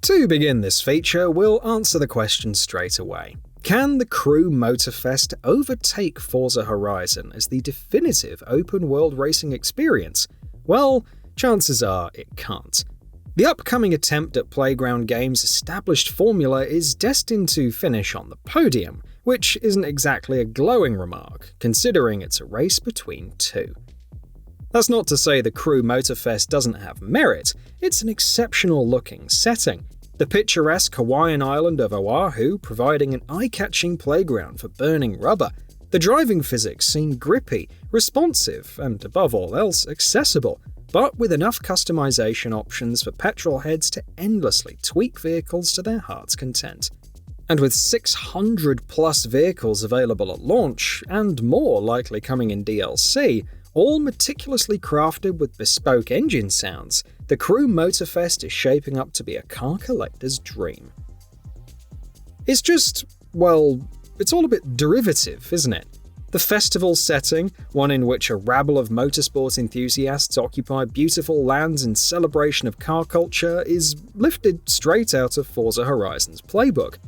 To begin this feature, we'll answer the question straight away. Can the Crew Motorfest overtake Forza Horizon as the definitive open-world racing experience? Well, chances are it can't. The upcoming attempt at Playground Games' established formula is destined to finish on the podium, which isn't exactly a glowing remark, considering it's a race between two. That's not to say the Crew Motorfest doesn't have merit. It's an exceptional-looking setting. The picturesque Hawaiian island of Oahu providing an eye-catching playground for burning rubber. The driving physics seem grippy, responsive, and above all else, accessible, but with enough customization options for petrol heads to endlessly tweak vehicles to their heart's content. And with 600 plus vehicles available at launch, and more likely coming in DLC, all meticulously crafted with bespoke engine sounds, the Crew Motorfest is shaping up to be a car collector's dream. It's just, well, it's all a bit derivative, isn't it? The festival setting, one in which a rabble of motorsport enthusiasts occupy beautiful lands in celebration of car culture, is lifted straight out of Forza Horizon's playbook.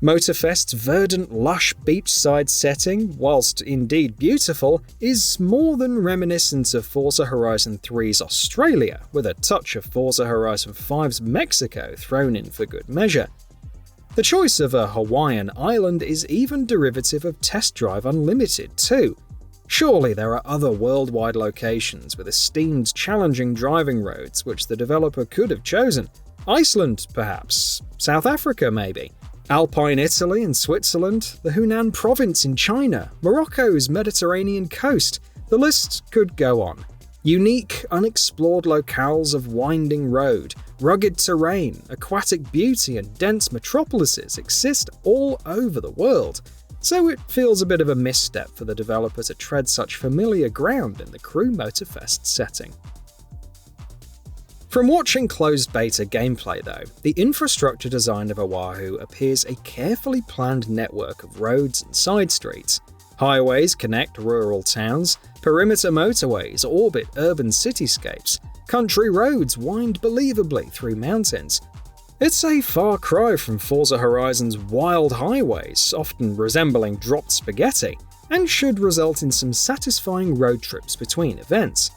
Motorfest's verdant, lush beachside setting, whilst indeed beautiful, is more than reminiscent of Forza Horizon 3's Australia, with a touch of Forza Horizon 5's Mexico thrown in for good measure. The choice of a Hawaiian island is even derivative of Test Drive Unlimited too. Surely there are other worldwide locations with esteemed challenging driving roads which the developer could have chosen. Iceland, perhaps. South Africa, maybe. Alpine Italy and Switzerland, the Hunan province in China, Morocco's Mediterranean coast. The list could go on. Unique, unexplored locales of winding road, rugged terrain, aquatic beauty, and dense metropolises exist all over the world, so it feels a bit of a misstep for the developer to tread such familiar ground in the Crew Motorfest setting. From watching closed beta gameplay though, the infrastructure design of Oahu appears a carefully planned network of roads and side streets. Highways connect rural towns, perimeter motorways orbit urban cityscapes, country roads wind believably through mountains. It's a far cry from Forza Horizon's wild highways, often resembling dropped spaghetti, and should result in some satisfying road trips between events.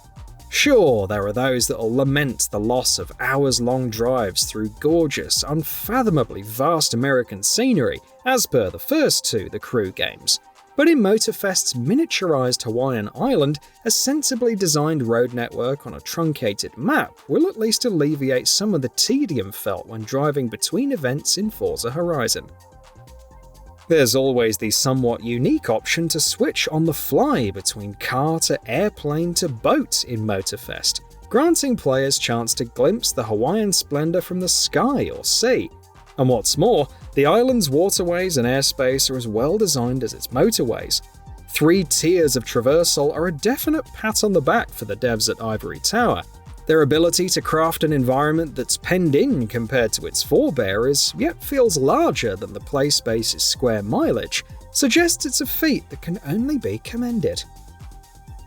Sure, there are those that'll lament the loss of hours-long drives through gorgeous, unfathomably vast American scenery, as per the first two The Crew games. But in Motorfest's miniaturized Hawaiian island, a sensibly designed road network on a truncated map will at least alleviate some of the tedium felt when driving between events in Forza Horizon. There's always the somewhat unique option to switch on the fly between car to airplane to boat in Motorfest, granting players chance to glimpse the Hawaiian splendor from the sky or sea. And what's more, the island's waterways and airspace are as well designed as its motorways. 3 tiers of traversal are a definite pat on the back for the devs at Ivory Tower. Their ability to craft an environment that's penned in compared to its forebearers, yet feels larger than the play space's square mileage, suggests it's a feat that can only be commended.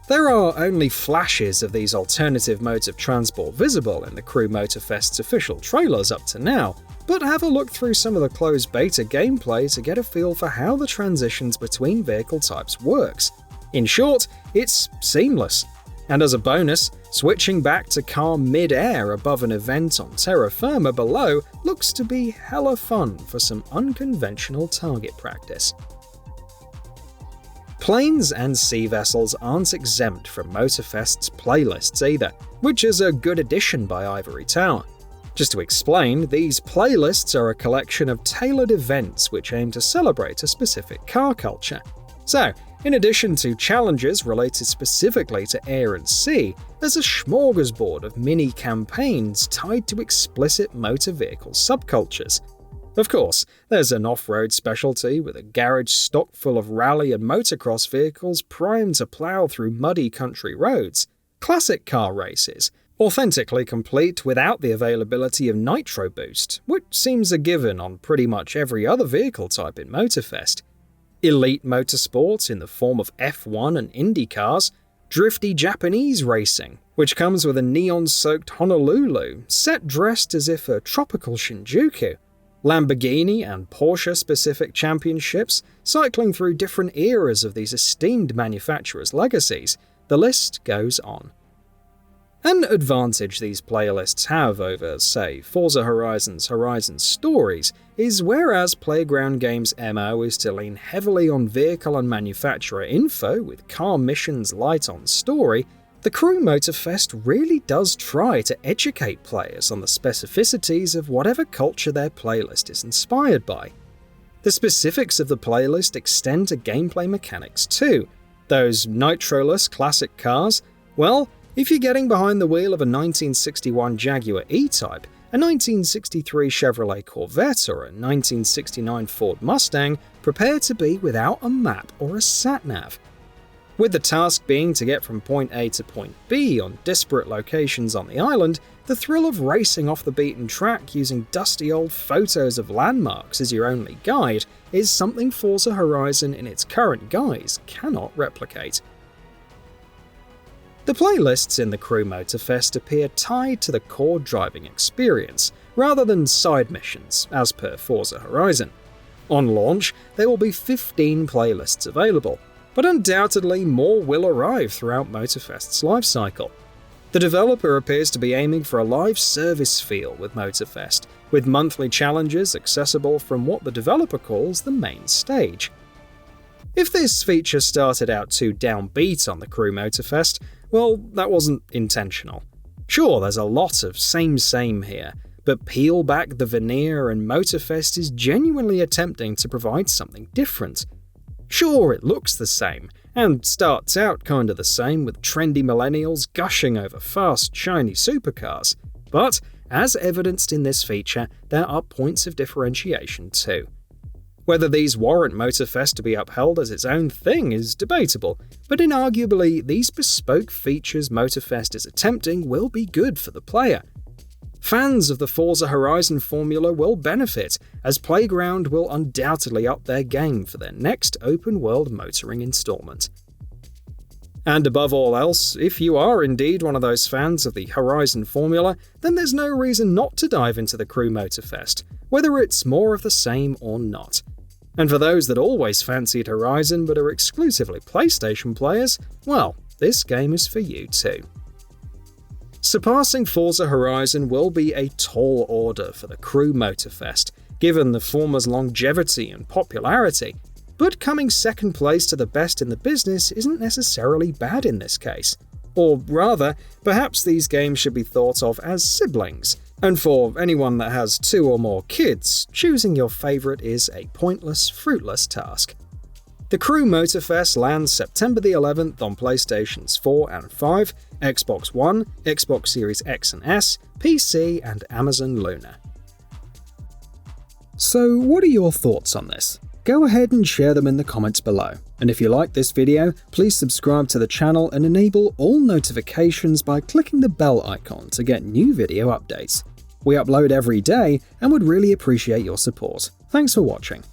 There are only flashes of these alternative modes of transport visible in the Crew Motorfest's official trailers up to now, but have a look through some of the closed beta gameplay to get a feel for how the transitions between vehicle types works. In short, it's seamless. And as a bonus, switching back to car mid-air above an event on terra firma below looks to be hella fun for some unconventional target practice. Planes and sea vessels aren't exempt from Motorfest's playlists either, which is a good addition by Ivory Tower. Just to explain, these playlists are a collection of tailored events which aim to celebrate a specific car culture. So, in addition to challenges related specifically to air and sea, there's a smorgasbord of mini-campaigns tied to explicit motor vehicle subcultures. Of course, there's an off-road specialty with a garage stock full of rally and motocross vehicles primed to plough through muddy country roads, classic car races, authentically complete without the availability of Nitro Boost, which seems a given on pretty much every other vehicle type in Motorfest, elite motorsports in the form of F1 and Indy cars, drifty Japanese racing, which comes with a neon-soaked Honolulu, set dressed as if a tropical Shinjuku, Lamborghini and Porsche-specific championships, cycling through different eras of these esteemed manufacturers' legacies. The list goes on. An advantage these playlists have over, say, Forza Horizon's Horizon Stories is whereas Playground Games' MO is to lean heavily on vehicle and manufacturer info with car missions light on story, the Crew Motorfest really does try to educate players on the specificities of whatever culture their playlist is inspired by. The specifics of the playlist extend to gameplay mechanics too. Those nitroless classic cars, well, if you're getting behind the wheel of a 1961 Jaguar E-Type, a 1963 Chevrolet Corvette, or a 1969 Ford Mustang, prepare to be without a map or a sat-nav. With the task being to get from point A to point B on disparate locations on the island, the thrill of racing off the beaten track using dusty old photos of landmarks as your only guide is something Forza Horizon in its current guise cannot replicate. The playlists in the Crew Motorfest appear tied to the core driving experience, rather than side missions, as per Forza Horizon. On launch, there will be 15 playlists available, but undoubtedly more will arrive throughout Motorfest's lifecycle. The developer appears to be aiming for a live service feel with Motorfest, with monthly challenges accessible from what the developer calls the main stage. If this feature started out too downbeat on the Crew Motorfest, well, that wasn't intentional. Sure, there's a lot of same here, but peel back the veneer and Motorfest is genuinely attempting to provide something different. Sure, it looks the same, and starts out kinda the same with trendy millennials gushing over fast, shiny supercars, but, as evidenced in this feature, there are points of differentiation too. Whether these warrant Motorfest to be upheld as its own thing is debatable, but inarguably, these bespoke features Motorfest is attempting will be good for the player. Fans of the Forza Horizon formula will benefit, as Playground will undoubtedly up their game for their next open-world motoring installment. And above all else, if you are indeed one of those fans of the Horizon formula, then there's no reason not to dive into the Crew Motorfest, whether it's more of the same or not. And for those that always fancied Horizon but are exclusively PlayStation players, well, this game is for you too. Surpassing Forza Horizon will be a tall order for the Crew Motorfest, given the former's longevity and popularity, but coming second place to the best in the business isn't necessarily bad in this case. Or rather, perhaps these games should be thought of as siblings, and for anyone that has 2 or more kids, choosing your favourite is a pointless, fruitless task. The Crew Motorfest lands September the 11th on PlayStations 4 and 5, Xbox One, Xbox Series X and S, PC, and Amazon Luna. So, what are your thoughts on this? Go ahead and share them in the comments below. And if you like this video, please subscribe to the channel and enable all notifications by clicking the bell icon to get new video updates. We upload every day and would really appreciate your support. Thanks for watching.